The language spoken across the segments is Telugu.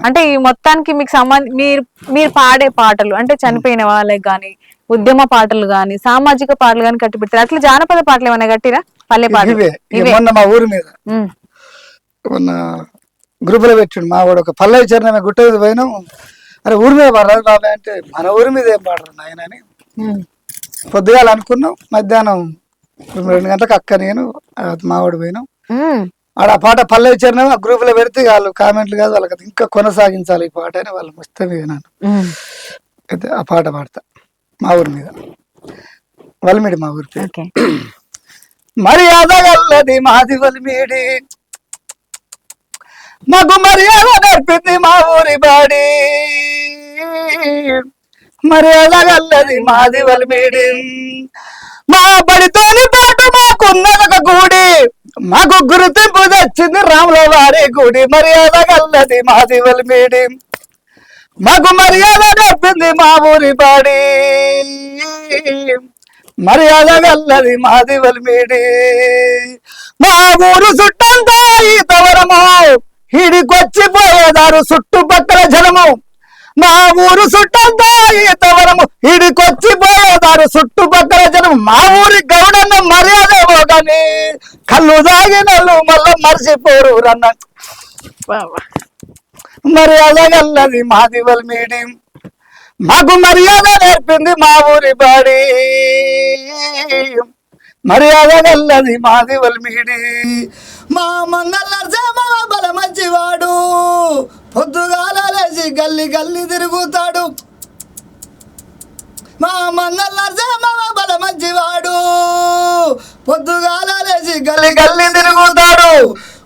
అంటే ఈ మొత్తానికి మీకు మీరు మీరు పాడే పాటలు అంటే చనిపోయిన వాళ్ళకి గాని, ఉద్యమ పాటలు గాని, సామాజిక పాటలు గాని కట్టి పెట్టారు. అట్లా జానపద పాటలు ఏమైనా కట్టిరా? పల్లె పాటలు మొన్న మా ఊరి మీద మొన్న గ్రూపులో పెట్టిండు మా వాడు ఒక పల్లవి చరణం గుట్ట మీద పోయినాం. అరే ఊరి మీద పడరాదు బాబాయ్ అంటే మన ఊరి మీద ఏం పాడరు నాయన అని పొద్దుగాల అనుకున్నాం. మధ్యాహ్నం 2 గంటలకు అక్క నేను మావాడు పోయినాం. ఆడ ఆ పాట పల్లవి చరణం ఆ గ్రూప్ లో పెడితే వాళ్ళు కామెంట్లు కాదు వాళ్ళకి ఇంకా కొనసాగించాలి ఈ పాట అని వాళ్ళు ముస్తే విన్నాను. అయితే ఆ పాట పాడతా మా ఊరి మీద వల్మిడి మా ఊరి పేరు. మర్యాద గల్లది మాది వల్మిడి మాకు మర్యాద నేర్పింది మా ఊరి బాడి. మర్యాద గల్లది మాది వల్మిడి మా బడితోని పాటు మాకున్నదొక గుడి. మాకు గుర్తింపు తెచ్చింది రాముల వారి గుడి. మర్యాద గల్లది మాది వల్మిడి మాకు మర్యాద నేర్పింది మా ఊరి బాడి. మర్యాద గల్లది మాది వల్మిడి మా ఊరు చుట్టంతా ఈతవరము ఈడికొచ్చిపోయేదారు చుట్టుపక్కల జనము. మా ఊరు చుట్టంతా ఈతవరము ఈడికొచ్చిపోయేదారు చుట్టుపక్కల జనము. మా ఊరి గౌడన్న మర్యాద కానీ కళ్ళు దాగినలు మళ్ళీ మర్చిపోరు రన్న. మర్యాద గల్లది మాది వల్మిడి మాకు మర్యాద నేర్పింది మా ఊరి బాడి. మర్యాద గల్లది మాది వల్మిడి మా మంగళ బల మంచివాడు పొద్దుగాల లేచి గల్లి గల్లి తిరుగుతాడు. మా మంగళ బల మంచివాడు పొద్దుగాల లేచి గల్లి గల్లి తిరుగుతాడు.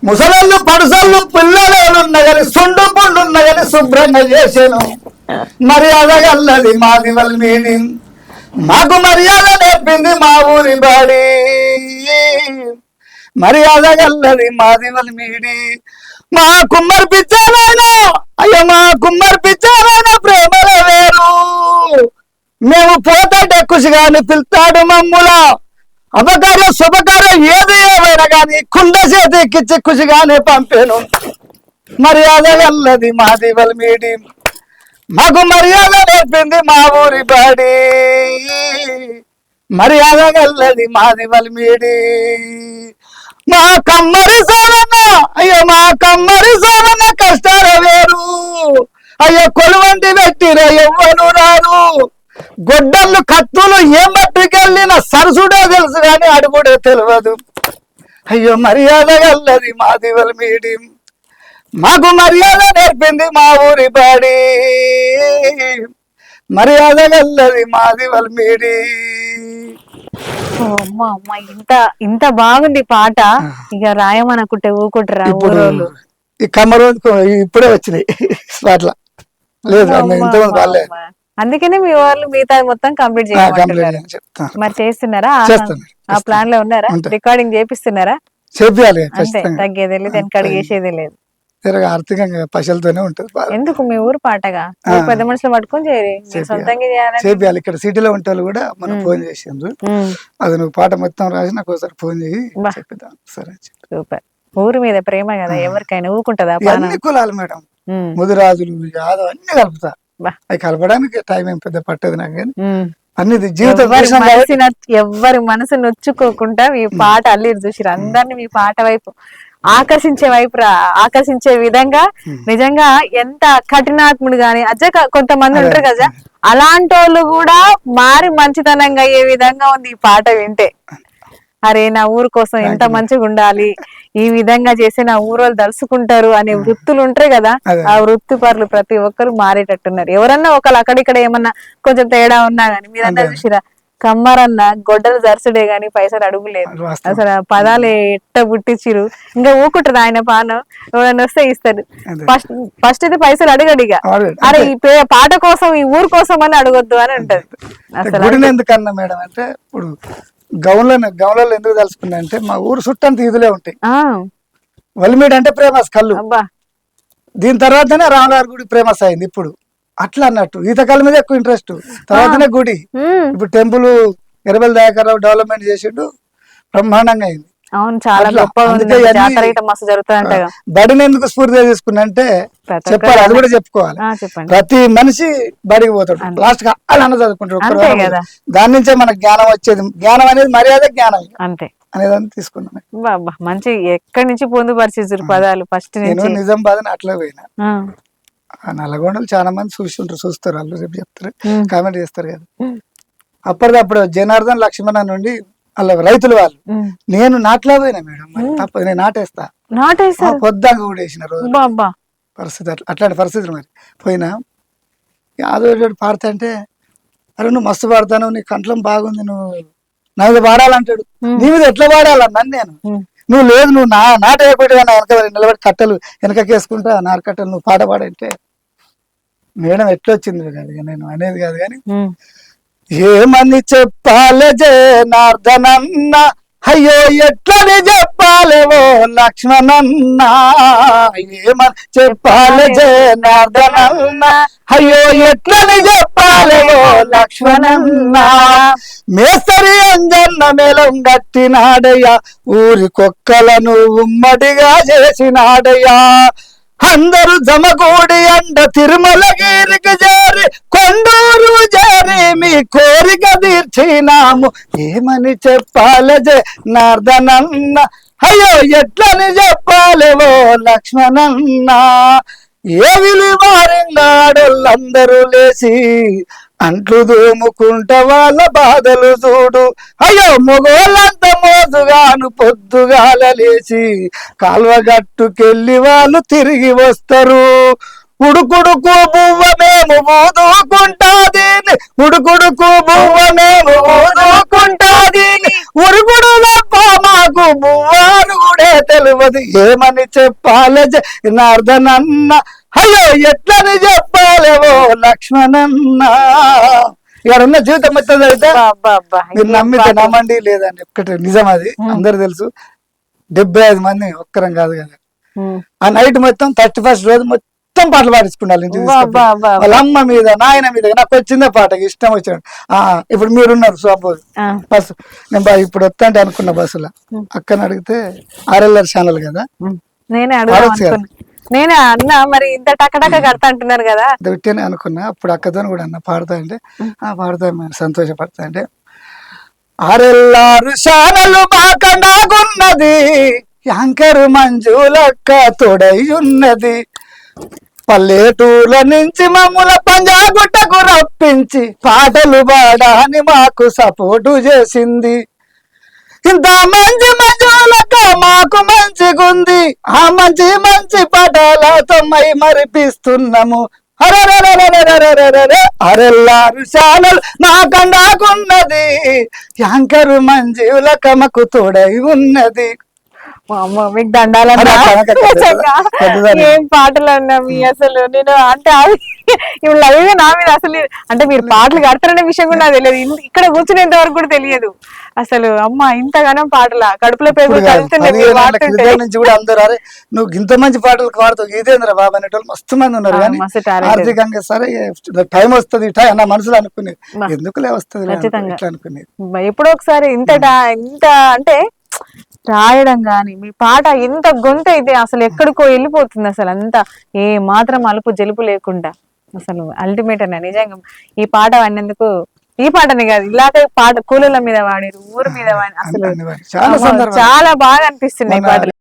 ముసలళ్ళు పడుసళ్ళు పిల్లలున్న కానీ సుండు పుండున్న కానీ శుభ్రంగా చేసాను. మర్యాద గల్లది మాది వల్మిడి మాకు మర్యాద నేర్పింది మా ఊరి బాడి. మర్యాద గల్లది మాది వల్మిడి మా కుమ్మరి పిచ్చారైనా అయ్యో మా కుమ్మరి పిచ్చారైనా ప్రేమల వేరు. మేము పోతాడే ఖుషిగాని పిలుతాడు మమ్ముల అపకార్యం శుభకార్యం ఏది ఏమైనా కానీ కుండ చేతి ఎక్కించి ఖుషిగానే పంపాను. మర్యాద గల్లది మాది వల్మిడి మాకు మర్యాద నేర్పింది మా ఊరి బాడి. మర్యాద గల్లది మాది వల్మిడి మా కమ్మరి సోమన్న అయ్యో మా కమ్మరి సోమన్న కష్టాల వేరు. అయ్యో కొలువంటి పెట్టిరా ఎవ్వరు రారు. గొడ్డళ్ళు కత్తులు ఏం పట్టుకెళ్ళిన సరసుడే తెలుసు కానీ అడుగుడే తెలియదు. అయ్యో మర్యాద గల్లది మాది వల్మిడి మాకు మర్యాద నేర్పింది మా ఊరి బాడి. మర్యాద గల్లది మాది వల్మిడి. ఇంత ఇంత బాగుంది పాట. ఇక రాయమనుకుంటే ఊకుంటారా ఊరోళ్ళు? ఈ కమ్మరు ఇప్పుడే వచ్చినాయి స్పాట్ల లేదు. అందుకనే మీ వాళ్ళు మిగతా మొత్తం కంప్లీట్ చేయాలి. మరి చేస్తున్నారా? ఆ ప్లాన్ లో ఉన్నారా? రికార్డింగ్ చేపిస్తున్నారా? చేయాలి. తగ్గేది లేదు, వెనక అడిగేసేది లేదు. ఆర్థికంగా పశలతోనే ఉంటుంది. ఎందుకు మీ ఊరు పాటగా పెద్ద మనుషులు పట్టుకొని సొంతంగా చేయాలి. ఇక్కడ సిటీలో ఉంటే కూడా మనం ఫోన్ చేసిండ్రు. అది నువ్వు పాట మొత్తం రాసి నాకు ఒకసారి ఫోన్ చేసి చెప్పిద్దాం సరే. సూపర్. ఊరు మీద ప్రేమ కదా ఎవరికైనా ఊకుంటదా? అన్ని కులాలు మేడం, ముదిరాజులు యాదవ్ అన్ని కలుపుతా. అవి కలపడానికి టైం ఏం పెద్ద పట్టదు నాకు. కానీ అన్ని జీవితం ఎవరి మనసు నొచ్చుకోకుండా ఈ పాట అల్లిరు చూసిరు. అందరినీ మీ పాట వైపు ఆకర్షించే విధంగా నిజంగా ఎంత కఠినాత్ముడు గాని కొంతమంది ఉంటారు కదా, అలాంటి వాళ్ళు కూడా మారి మంచితనంగా అయ్యే విధంగా ఉంది ఈ పాట వింటే. అరే నా ఊరు కోసం ఎంత మంచిగా ఉండాలి, ఈ విధంగా చేసి నా ఊరోళ్ళు దలుసుకుంటారు అనే వృత్తులు ఉంటాయి కదా, ఆ వృత్తి పరులు ప్రతి ఒక్కరు మారేటట్టున్నారు. ఎవరన్నా ఒకళ్ళు అక్కడిక్కడ ఏమన్నా కొంచెం తేడా ఉన్నా గానీ మీరన్నా చూసిరా, కమ్మరన్న గొడ్డలు జరుసుడే గాని పైసలు అడుగులేదు. అసలు పదాలు ఎట్ట పుట్టించిరు. ఇంకా ఊకుంటారు ఆయన పానం, ఎవరైనా వస్తే ఇస్తారు. ఫస్ట్ అయితే పైసలు అడగడు. ఇక అరే ఈ పాట కోసం ఈ ఊరు కోసం అని అడగొద్దు అని ఉంటది. అసలు ఎందుకన్నా మేడం అంటే ఇప్పుడు గౌన్లలో ఎందుకు తెలుసుకున్నా అంటే మా ఊరు చుట్టంత ఈదులే ఉంటాయి. వల్మిడి అంటే ఫేమస్ కళ్ళు. దీని తర్వాతనే రామగారి గుడి ఫేమస్ అయింది. ఇప్పుడు అట్లా అన్నట్టు ఈతకాల మీద ఎక్కువ ఇంట్రెస్ట్, తర్వాతనే గుడి. ఇప్పుడు టెంపుల్ ఎర్రబెల్లి దయాకర్రావు డెవలప్మెంట్ చేసిండు, బ్రహ్మాండంగా అయింది. అవును, చాలా అట్లా. గొప్పగా ఉంది. అందుకే ఇవన్నీ- జాతర ఇట్లా మస్తు జరుగుతుందంటగా. బడిని ఎందుకు స్ఫూర్తిగా తీసుకున్నంటే ప్రతి చెప్పాలి, అది కూడా చెప్పుకోవాలి. చెప్పండి. ప్రతి మనిషి బడికి పోతాడు, లాస్ట్ గా అలా చదువుకుంటాడు, అంతే ఒక్కరు కదా. దాని నుంచే మనకు జ్ఞానం వచ్చేది. జ్ఞానం అనేది మర్యాద జ్ఞానం అంతే అనేదాన్ని తీసుకున్నాను. బాబా, మంచి ఎక్కడి నుంచి పొందుపరిచేసారు పదాలు ఫస్ట్ నేను నుంచి. నిజామాబాద్ అట్లా పోయినా. ఆ, ఆ నల్గొండలు చాలా మంది చూస్తారు, వాళ్ళు రేపు చెప్తారు, ఉమ్, కామెంట్ చేస్తారు కదా. ఉమ్, అప్పటికప్పుడు జనార్దన్ లక్ష్మణ నుండి వాళ్ళ రైతులు వాళ్ళు, ఉమ్. నేను నాట్లా పోయినా మేడం, మరి తప్పదు, నేను నాటేస్తా నాటేశారు పొద్దాక కూడా వేసిన రోజు బాబా. పరిస్థితి అట్లాంటి పరిస్థితులు. మరి పోయినా యాదో పాడతా అంటే, అరే నువ్వు మస్తు పాడతాను, నీ కంఠం బాగుంది, నువ్వు నా మీద పాడాలంటాడు. నీ మీద ఎట్లా పాడాలన్నాను నేను. నువ్వు లేదు, నువ్వు నాట వేయకపోతే నా వెనక నిలబడి కట్టెలు వెనకకేసుకుంటా నారు కట్టెలు నువ్వు పాట పాడంటే, మేడం ఎట్లొచ్చింది కాదు నేను అనేది కాదు కానీ, ఏమని చెప్పాలి జనార్దనన్న, అయ్యో ఎట్లని చెప్పాలేవో లక్ష్మణన్న, ఏమని చెప్పాలి జనార్దనన్న, అయ్యో ఎట్లని చెప్పాలేవో లక్ష్మణన్న, మేస్తరి అంజన్న మేళం గట్టినాడయ్యా, ఊరికొక్కలను ఉమ్మడిగా చేసినాడయ్యా, అందరూ జమకూడి అండ తిరుమలగిరికి చేరి కొండూరు చేరి మీ కోరిక తీర్చినాము, ఏమని చెప్పాలి జనార్దనన్న, అయ్యో ఎట్లని చెప్పాలేవో లక్ష్మణన్న, ఏ విలువారింగాడోళ్ళందరూ లేచి అంట్లు దూముకుంట వాళ్ళ బాధలు చూడు, అయ్యో మొగోళ్ళంత మోజుగాను పొద్దుగాల లేచి కాల్వగట్టుకెళ్ళి వాళ్ళు తిరిగి వస్తారు, ఉడుకుడుకు బువ్వ మేము ఊదుకుంటాదీని, ఉడుకుడుకు బువ్వ మేము ఊదుకుంటాదీని, ఉరుగుడు తప్ప మాకు బువ్వాను కూడా తెలియదు, ఏమని చెప్పాలి జనార్దనన్న, అయ్యో ఎట్లని చెప్పాలేవో లక్ష్మణన్న. ఇక్కడ జీవితం మొత్తం అయితే మీరు నమ్మితే నమ్మండి, లేదండి ఒక్కటి నిజం, అది అందరు తెలుసు. 75 మంది ఒక్కరం కాదు కదా. ఆ నైట్ మొత్తం 31st రోజు మొత్తం పాటలు పాడించుకుంటారు ఇంటికి తీసుకెళ్ళి. వాళ్ళ అమ్మ మీద నాయన మీద నాకు వచ్చిందే పాట ఇష్టం వచ్చాడు. ఇప్పుడు మీరున్నారు సపోజ్ బస్సు, నేను ఇప్పుడు వస్తా అంటే అనుకున్న బస్సులో అక్కని అడిగితే RLR ఛానల్ కదా, నేనే అన్నా మరి ఇంత టకటక కడతా అంటున్నారు కదా, విట్టినే అనుకున్నా. అప్పుడు అక్కతో కూడా అన్న పాడతా అంటే పాడతా సంతోషపడతా అంటే, RLR ఛానల్ బాకనాగున్నది, యాంకర్ మంజులక్క తోడై ఉన్నది, పల్లెటూర్ల నుంచి మమ్ముల పంజాగుట్టకు రప్పించి పాటలు పాడాని మాకు సపోర్టు చేసింది, ఇంత మంచి మంజులక్క మాకు మంచిగుంది, ఆ మంచి మంచి పాటలతో మై మరిపిస్తున్నాము, RLR ఛానల్ నా కండాకున్నది, యాంకర్ మంజులక్క మాకు తోడై ఉన్నది. మీకు దండాలన్నా, ఏం పాటలు అన్నా మీ అసలు. నేను అంటే ఇప్పుడు లైవ్ నా మీద అసలు, అంటే మీరు పాటలు కడతారనే విషయం కూడా నాకు తెలియదు, ఇక్కడ కూర్చునేంత వరకు కూడా తెలియదు అసలు. అమ్మ ఇంతగానో పాటలా కడుపులో పేరు నుంచి కూడా అందరూ, అరే నువ్వు ఇంత మంచి పాటలు పాడుతావు ఇదేంద్ర బాబు అనేటోళ్ళు మస్తు మంది ఉన్నారు. కానీ ఆర్థికంగా సరే టైం వస్తుంది నా మనసులో అనుకునేది, ఎందుకులే వస్తుంది అనుకునేది. ఎప్పుడో ఒకసారి ఇంత అంటే రాయడం గాని, మీ పాట ఎంత గొంతు అయితే అసలు ఎక్కడికో వెళ్ళిపోతుంది అసలు, అంతా ఏ మాత్రం అలుపు జలుపు లేకుండా అసలు అల్టిమేట్ అన్న. నిజంగా ఈ పాట వాడినందుకు, ఈ పాటని కాదు ఇలాగే పాట కూలీల మీద వాడారు, ఊరు మీద వాడి, అసలు చాలా బాగా అనిపిస్తున్నాయి పాటలు.